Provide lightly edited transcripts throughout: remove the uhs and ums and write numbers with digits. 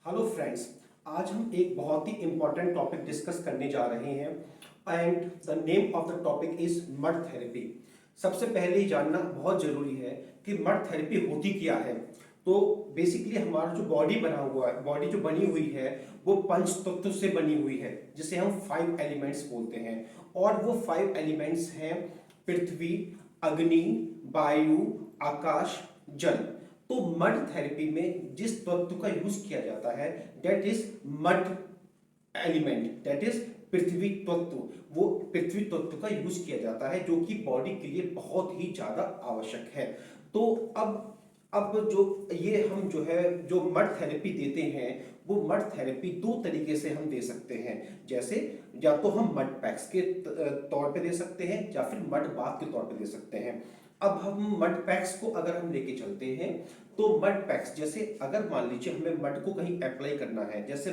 Hello friends. आज हम एक बहुत ही इंपॉर्टेंट टॉपिक डिस्कस करने जा रहे हैं and the name of the topic is mud therapy. सबसे पहले ही जानना बहुत जरूरी है कि मड थेरेपी होती क्या है। तो बेसिकली हमारा जो बॉडी बना हुआ है, बॉडी जो बनी हुई है वो पंच तत्व से बनी हुई है जिसे हम 5 एलिमेंट्स बोलते हैं। और वो 5 एलिमेंट्स हैं पृथ्वी, अग्नि, वायु, आकाश, जल। तो मड थेरेपी में जिस तत्व का यूज किया जाता है that is mud element, that is पृथ्वी तत्व। वो पृथ्वी तत्व का यूज किया जाता है जो कि बॉडी के लिए बहुत ही ज्यादा आवश्यक है। तो अब जो ये हम जो है जो मड थेरेपी देते हैं वो मड थेरेपी दो तरीके से हम दे सकते हैं। जैसे या तो हम मड पैक्स के तौर पे दे सकते हैं या फिर मड बाथ के तौर पे दे सकते हैं। अब हम मड पैक्स को अगर हम लेके चलते हैं तो मड पैक्स जैसे अगर मान लीजिए हमें मड को कहीं अप्लाई करना है, जैसे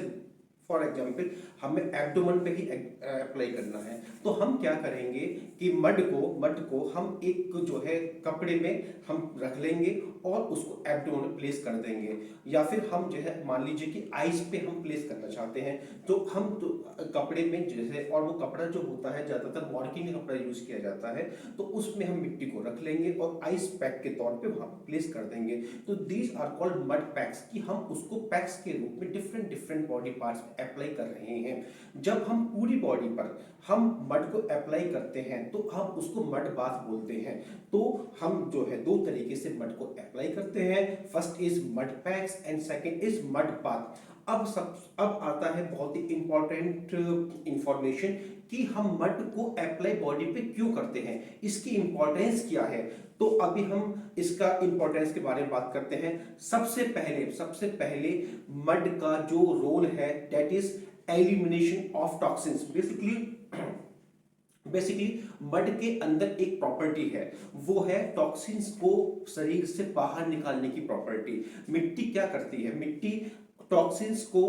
फॉर एग्जाम्पल हमें एब्डोमेन पे ही अप्लाई करना है, तो हम क्या करेंगे कि मड को हम एक जो है कपड़े में हम रख लेंगे और उसको एब्डोमेन में प्लेस कर देंगे। या फिर हम जो है मान लीजिए कि आइस पे हम प्लेस करना चाहते हैं तो हम तो कपड़े में जैसे, और वो कपड़ा जो होता है ज्यादातर मॉर्किंग का कपड़ा यूज किया जाता है, तो उसमें हम मिट्टी को रख लेंगे और आइस पैक के तौर पे वहां प्लेस कर देंगे। तो these are called mud packs, कि हम उसको पैक्स के रूप में डिफरेंट डिफरेंट बॉडी पार्ट्स पे अप्लाई कर रहे हैं। जब हम पूरी बॉडी पर हम मड को अप्लाई करते हैं तो हम उसको मड बाथ बोलते हैं। तो हम जो है दो तरीके से मड को अप्लाई करते हैं, first is mud packs and second is mud bath. अब आता है बहुत ही इंपॉर्टेंट इंफॉर्मेशन कि हम मड को अप्लाई बॉडी पे क्यों करते हैं, इसकी इंपॉर्टेंस क्या है। तो अभी हम इसका इंपॉर्टेंस के बारे में बात करते हैं। सबसे पहले मड का जो रोल है that is elimination of toxins. Basically mud के अंदर एक प्रॉपर्टी है, वो है टॉक्सिन्स को शरीर से बाहर निकालने की प्रॉपर्टी। मिट्टी क्या करती है, मिट्टी टॉक्सिन्स को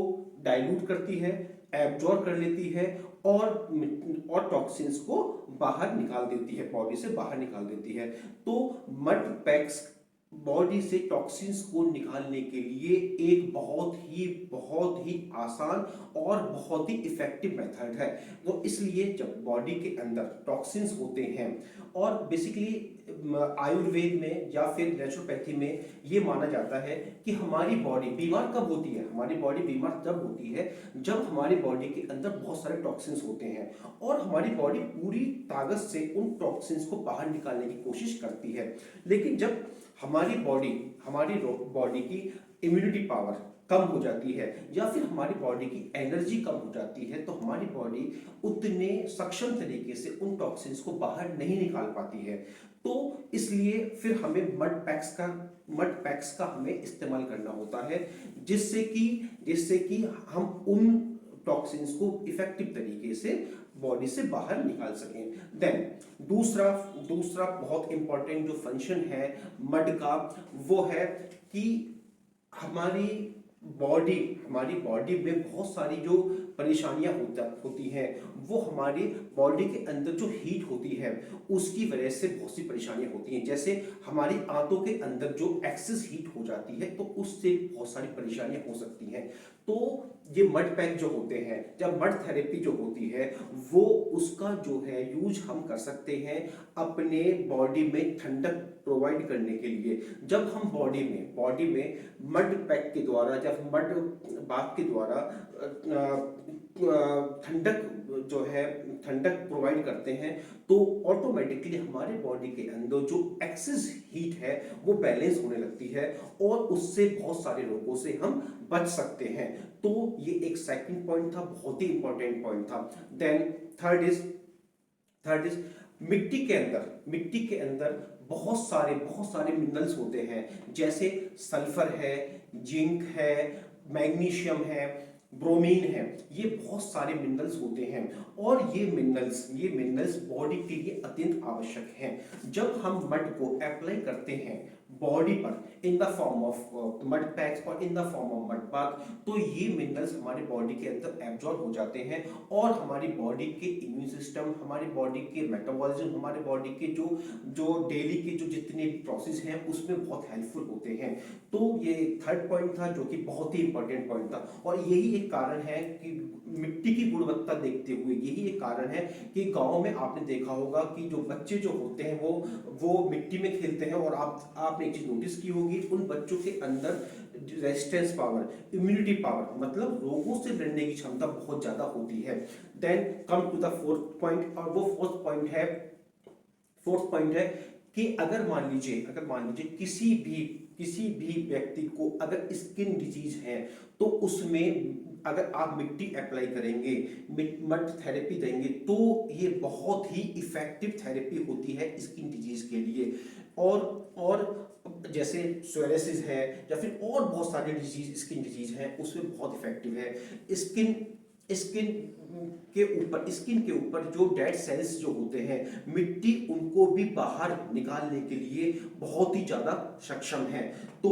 डाइल्यूट करती है, एब्जॉर्ब कर लेती है और टॉक्सिन्स को बाहर निकाल देती है, बॉडी से बाहर निकाल देती है। तो मड पैक्स बॉडी से टॉक्सिन्स को निकालने के लिए एक बहुत ही आसान और बहुत ही इफेक्टिव मेथड है। तो इसलिए जब बॉडी के अंदर टॉक्सिन्स होते हैं, और बेसिकली आयुर्वेद में या फिर नेचुरोपैथी में ये माना जाता है कि हमारी बॉडी बीमार कब होती है, हमारी बॉडी बीमार तब होती है जब हमारी बॉडी के अंदर बहुत सारे टॉक्सिन्स होते हैं और हमारी बॉडी पूरी ताकत से उन टॉक्सिन्स को बाहर निकालने की कोशिश करती है। लेकिन जब हमारी बॉडी की इम्यूनिटी पावर कम हो जाती है या फिर हमारी बॉडी की एनर्जी कम हो जाती है तो हमारी बॉडी उतने सक्षम तरीके से उन टॉक्सिन्स को बाहर नहीं निकाल पाती है। तो इसलिए फिर हमें मड पैक्स का हमें इस्तेमाल करना होता है, जिससे कि हम उन टॉक्सिन्स को इफेक्टिव तरीके से बॉडी से बाहर निकाल सकें। देन दूसरा बहुत इंपॉर्टेंट जो फंक्शन है मड का, वो है कि हमारी बॉडी में बहुत सारी जो परेशानियां होती हैं, वो हमारी बॉडी के अंदर जो हीट होती है उसकी वजह से बहुत सी परेशानियां होती हैं। जैसे हमारी आंतों के अंदर जो एक्सेस हीट हो जाती है तो उससे बहुत सारी परेशानियां हो सकती हैं। तो ये मड पैक जो होते हैं, जब मड थेरेपी जो होती है वो उसका जो है यूज हम कर सकते हैं अपने बॉडी में ठंडक प्रोवाइड करने के लिए। जब हम बॉडी में मड पैक के द्वारा, जब मड बाथ के द्वारा ठंडक प्रोवाइड करते हैं तो ऑटोमेटिकली हमारे बॉडी के अंदर जो एक्सेस हीट है वो बैलेंस होने लगती है और उससे बहुत सारे रोगों से हम बच सकते हैं। तो ये एक सेकंड पॉइंट था, बहुत ही इंपॉर्टेंट पॉइंट था। देन थर्ड इज मिट्टी के अंदर बहुत सारे मिनरल्स होते हैं, जैसे सल्फर है, जिंक है, मैग्नीशियम है, ब्रोमीन है। ये बहुत सारे मिनरल्स होते हैं और ये मिनरल्स बॉडी के लिए अत्यंत आवश्यक हैं। जब हम मड को अप्लाई करते हैं बॉडी पर in the form of mud packs और in the form of mud bath, तो ये मिनरल्स हमारे बॉडी के अंदर एब्जॉर्ब हो जाते हैं और हमारी बॉडी के इम्यून सिस्टम, हमारी बॉडी के मेटाबॉलिज्म, हमारे बॉडी के जो जो डेली के जो जितने प्रोसेस हैं उसमें बहुत हेल्पफुल होते हैं। तो ये थर्ड पॉइंट था जो कि बहुत ही इंपॉर्टेंट पॉइंट था, और यही एक कारण है कि मिट्टी की गुणवत्ता देखते हुए यही एक कारण है कि गाँव में आपने देखा होगा कि जो बच्चे जो होते हैं वो मिट्टी में खेलते हैं, और आपने एक चीज नोटिस की होगी, उन बच्चों के अंदर रेजिस्टेंस पावर, इम्यूनिटी पावर, मतलब रोगों से लड़ने की क्षमता बहुत ज्यादा होती है। Then come to the fourth point, और वो फोर्थ पॉइंट है कि अगर मान लीजिए किसी भी व्यक्ति को अगर स्किन डिजीज है, तो उसमें अगर आप मिट्टी अप्लाई करेंगे, मड थेरेपी देंगे, तो ये बहुत ही इफेक्टिव थेरेपी होती है स्किन डिजीज के लिए। और जैसे सोरियासिस है या फिर और बहुत सारे डिजीज, स्किन डिजीज हैं, उसमें बहुत इफेक्टिव है। स्किन स्किन के ऊपर जो डेड सेल्स जो होते हैं, मिट्टी उनको भी बाहर निकालने के लिए बहुत ही ज्यादा सक्षम है। तो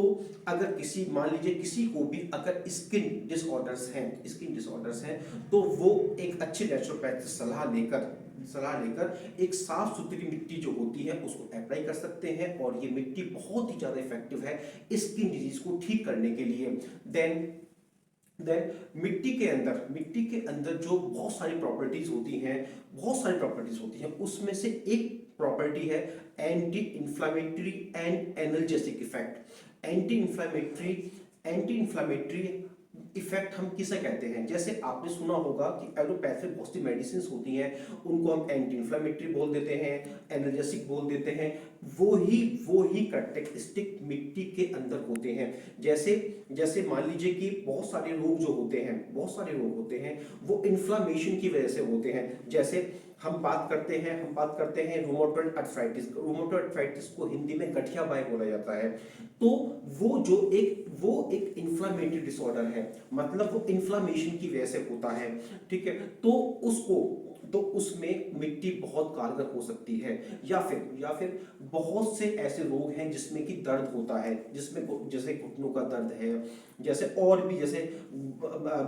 अगर मान लीजिए किसी को भी अगर स्किन डिसऑर्डर्स हैं, तो वो एक अच्छे नेचुरोपैथ से सलाह लेकर एक साफ सुथरी मिट्टी जो होती है उसको अप्लाई कर सकते हैं, और ये मिट्टी बहुत ही ज्यादा इफेक्टिव है स्किन डिजीज को ठीक करने के लिए। देन मिट्टी के अंदर जो बहुत सारी प्रॉपर्टीज होती हैं, उसमें से एक प्रॉपर्टी है anti inflammatory and energetic effect. Anti inflammatory effect हम किसे कहते हैं? जैसे आपने सुना होगा कि एलोपैथिक बहुत सी मेडिसिन होती हैं, उनको हम एंटी इंफ्लेमेटरी बोल देते हैं, एनर्जेटिक बोल देते हैं। वो ही कैरेक्टरिस्टिक मिट्टी के अंदर होते हैं। जैसे मान लीजिए कि बहुत सारे रोग होते हैं वो इन्फ्लामेशन की वजह से होते हैं। जैसे हम बात करते हैं रूमेटॉइड अर्थराइटिस को हिंदी में गठिया बाई बोला जाता है। तो वो एक इन्फ्लामेटरी डिसऑर्डर है, मतलब वो इन्फ्लामेशन की वजह से होता है, ठीक है। तो उसमें मिट्टी बहुत कारगर हो सकती है। या फिर बहुत से ऐसे रोग हैं जिसमें कि दर्द होता है, जैसे घुटनों का दर्द है, जैसे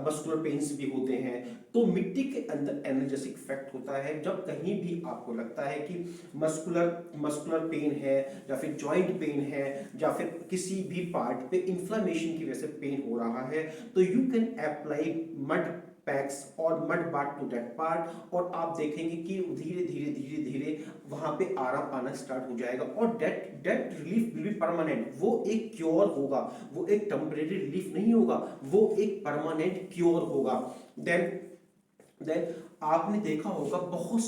मस्कुलर पेन्स भी होते हैं। तो मिट्टी के अंदर एनर्जेटिक इफेक्ट होता है। जब कहीं भी आपको लगता है कि मस्कुलर पेन है या फिर जॉइंट पेन है या फिर किसी भी पार्ट पे इंफ्लेमेशन की वजह से पेन हो रहा है, तो you can apply mud packs और mud bath to that part, और आप देखेंगे कि धीरे धीरे वहां पे आराम आना स्टार्ट हो जाएगा, और that relief will be permanent. वो एक क्योर होगा, वो एक टेम्परेरी रिलीफ नहीं होगा, वो एक परमानेंट क्योर होगा। देन आपने देखा होगा बहुत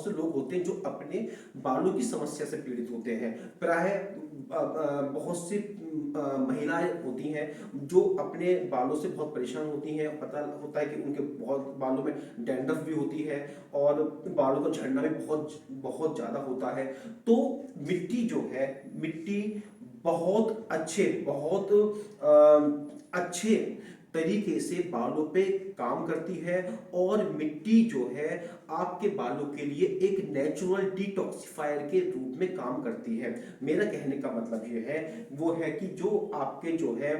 से लोग होते हैं जो अपने बालों की समस्या से पीड़ित होते हैं। प्राय बहुत सी महिलाएं होती हैं जो अपने बालों से बहुत परेशान होती हैं। पता होता है कि उनके बहुत बालों में डैंड्रफ भी होती है और बालों का झड़ना भी बहुत ज्यादा होता है। तो मिट्टी बहुत अच्छे तरीके से बालों पे काम करती है, और मिट्टी जो है आपके बालों के लिए एक नेचुरल डिटॉक्सिफायर के रूप में काम करती है। मेरा कहने का मतलब ये है वो है कि जो आपके जो है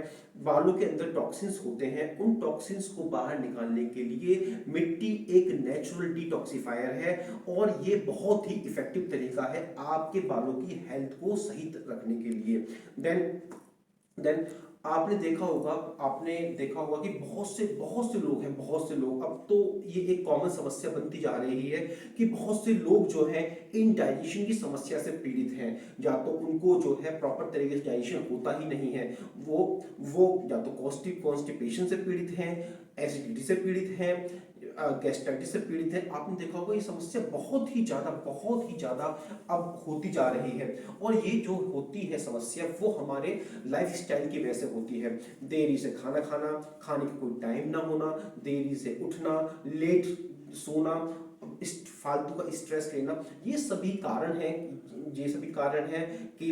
बालों के अंदर टॉक्सिन्स होते हैं, उन टॉक्सिन्स को बाहर निकालने के लिए मिट्टी एक नेचुरल डिटॉक्सिफायर है, और ये बहुत ही इफेक्टिव तरीका है आपके बालों की हेल्थ को सही रखने के लिए। देन आपने देखा होगा कि बहुत से लोग, अब तो ये एक कॉमन समस्या बनती जा रही है कि बहुत से लोग जो हैं इनडाइजेशन की समस्या से पीड़ित हैं। या तो उनको जो है प्रॉपर तरीके से डाइजेशन होता ही नहीं है, वो या तो कॉन्स्टिपेशन से पीड़ित हैं, एसिडिटी से पीड़ित हैं, गैस्ट्राइटिस से पीड़ित है। आपने देखा होगा ये समस्या बहुत ही ज्यादा अब होती जा रही है, और ये जो होती है समस्या वो हमारे लाइफस्टाइल की वजह से होती है। देरी से खाना खाना, खाने का कोई टाइम ना होना, देरी से उठना, लेट सोना, फालतू का स्ट्रेस लेना, ये सभी कारण हैं कि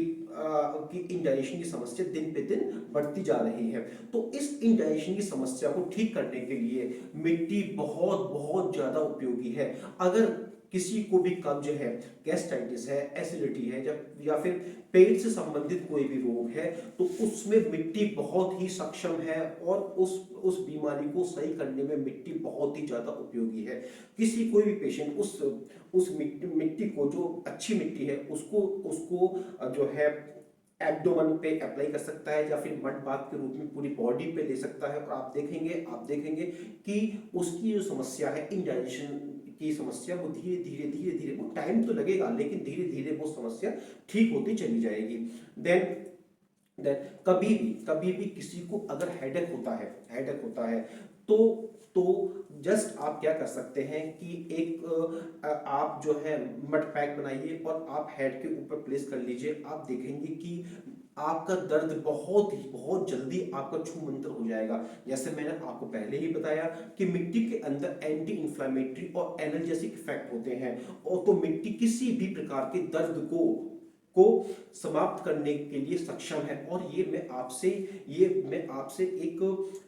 इंडाइजेशन की समस्या दिन पे दिन बढ़ती जा रही है। तो इस इंडाइजेशन की समस्या को ठीक करने के लिए मिट्टी बहुत बहुत ज्यादा उपयोगी है। किसी को भी कब्ज है, गैस्ट्राइटिस है, एसिडिटी है, जब या फिर पेट से संबंधित कोई भी रोग है, तो उसमें मिट्टी बहुत ही सक्षम है और उस बीमारी को सही करने में मिट्टी बहुत ही ज्यादा उपयोगी है। किसी कोई भी पेशेंट उस मिट्टी को, जो अच्छी मिट्टी है, उसको उसको जो है एब्डोमेन पे अप्लाई कर सकता है या फिर मड बाथ के रूप में पूरी बॉडी पे ले सकता है, और आप देखेंगे कि उसकी जो समस्या है इंडाइजेशन की समस्या, वो धीरे धीरे धीरे धीरे, वो टाइम तो लगेगा लेकिन धीरे धीरे वो समस्या ठीक होती चली जाएगी। देन देन कभी भी किसी को अगर हेडेक होता है तो तो जस्ट आप क्या कर सकते हैं कि आप जो है मड पैक बनाइए और आप हेड के ऊपर प्लेस कर लीजिए। आप देखेंगे कि आपका दर्द बहुत जल्दी आपका छू मंतर हो जाएगा। जैसे मैंने आपको पहले ही बताया कि मिट्टी के अंदर एंटी इंफ्लेमेटरी और एनर्जेटिक इफेक्ट होते हैं, और तो मिट्टी किसी भी प्रकार के दर्द को समाप्त करने के लिए सक्षम है। और मैं आपसे एक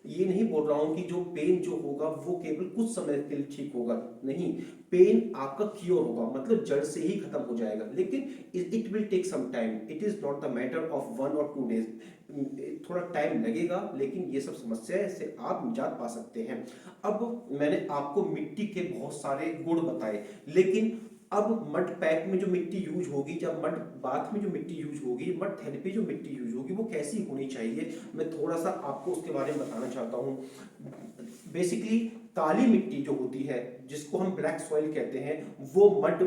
ये नहीं बोल रहा हूं कि जो पेन जो होगा वो केवल कुछ समय के लिए ठीक होगा, नहीं, पेन आपका क्योर होगा, मतलब जड़ से ही खत्म हो जाएगा, लेकिन it will take some time, it is not the matter of 1 और 2 डेज, थोड़ा टाइम लगेगा, लेकिन ये सब समस्याएं से आप निजात पा सकते हैं। अब मैंने आपको मिट्टी के बहुत सारे गुण बताए, लेकिन अब मड पैक में जो मिट्टी यूज होगी, जब मड बाथ में जो मिट्टी यूज होगी, मड थेरेपी जो मिट्टी यूज होगी, वो कैसी होनी चाहिए, मैं थोड़ा सा आपको उसके बारे में बताना चाहता हूँ। बेसिकली काली मिट्टी जो होती है, जिसको हम ब्लैक सॉइल कहते हैं, वो मड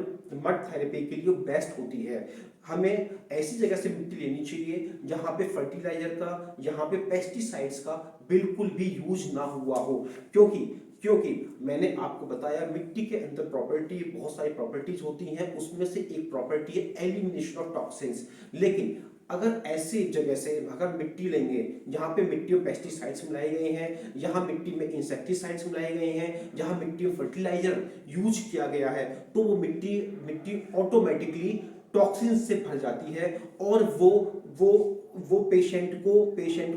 मड थेरेपी के लिए बेस्ट होती है। हमें ऐसी जगह से मिट्टी लेनी चाहिए जहां पे फर्टिलाइजर का, जहां पे पेस्टिसाइड्स का बिल्कुल भी यूज ना हुआ हो, क्योंकि क्योंकि मैंने आपको बताया मिट्टी के अंदर बहुत सारी प्रॉपर्टीज होती हैं, उसमें से एक प्रॉपर्टी है एलिमिनेशन ऑफ टॉक्सिन्स। लेकिन अगर ऐसी जगह से अगर मिट्टी लेंगे जहां पे मिट्टी में पेस्टिसाइड्स मिलाए गए हैं, जहां मिट्टी में इंसेक्टिसाइड्स मिलाए गए हैं, जहां मिट्टी में फर्टिलाइजर यूज किया गया है, तो वो मिट्टी ऑटोमेटिकली टॉक्सिन से भर जाती है, और वो पेशेंट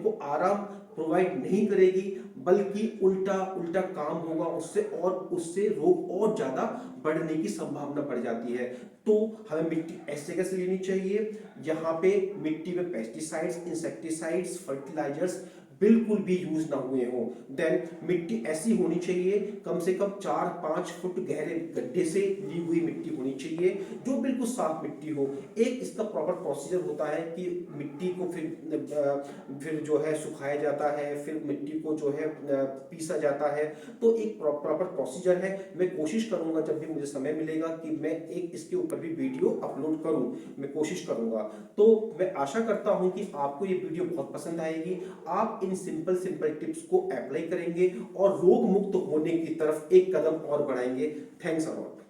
को आराम प्रोवाइड नहीं करेगी, बल्कि उल्टा उल्टा काम होगा उससे, और उससे रोग और ज्यादा बढ़ने की संभावना बढ़ जाती है। तो हमें मिट्टी ऐसे कैसे लेनी चाहिए, यहाँ पे मिट्टी में पेस्टिसाइड्स, इंसेक्टिसाइड्स, फर्टिलाइजर्स बिल्कुल भी यूज ना हुए हो। देन मिट्टी ऐसी होनी चाहिए, कम से कम 4-5 फुट गहरे गड्ढे से ली हुई मिट्टी होनी चाहिए, जो बिल्कुल साफ मिट्टी हो। एक इसका प्रॉपर प्रोसीजर होता है कि मिट्टी को फिर जो है सुखाया जाता है, फिर मिट्टी को जो है पीसा जाता है, तो एक प्रॉपर प्रोसीजर है। मैं कोशिश करूंगा जब भी मुझे समय मिलेगा कि मैं एक इसके ऊपर भी वीडियो अपलोड करूं, मैं कोशिश करूंगा। तो मैं आशा करता हूं कि आपको ये वीडियो बहुत पसंद आएगी, आप इन सिंपल टिप्स को अप्लाई करेंगे और रोग मुक्त होने की तरफ एक कदम और बढ़ाएंगे। Thanks a lot.